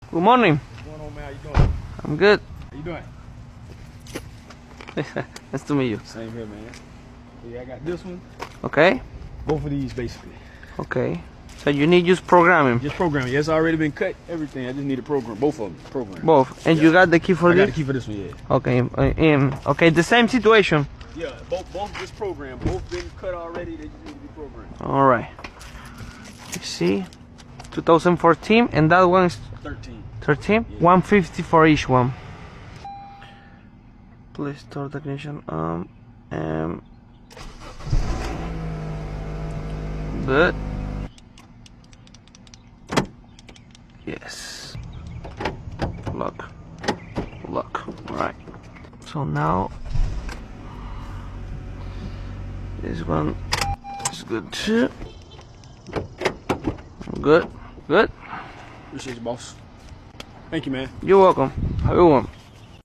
Good morning. What's going on, man? How you doing? I'm good. How you doing? Nice to meet you. Same here, man. Yeah, I got this one. Okay. Both of these, basically. Okay. So you need just programming. Just programming. Yeah, it's already been cut. Everything. I just need a program. Both of them. Program. Both. And you got the key for I got this? the key for this one, yeah. Okay. Okay. The same situation. Yeah, both just programmed. Both been cut already. They just need to be programmed. All right. You see, 2014, and that one is 13. 13. Yeah. 150 for each one. Please start the ignition. Good. Yes. Lock. All right. So now this one is good too. Good. Appreciate you, boss. Thank you, man. You're welcome. Have a good one.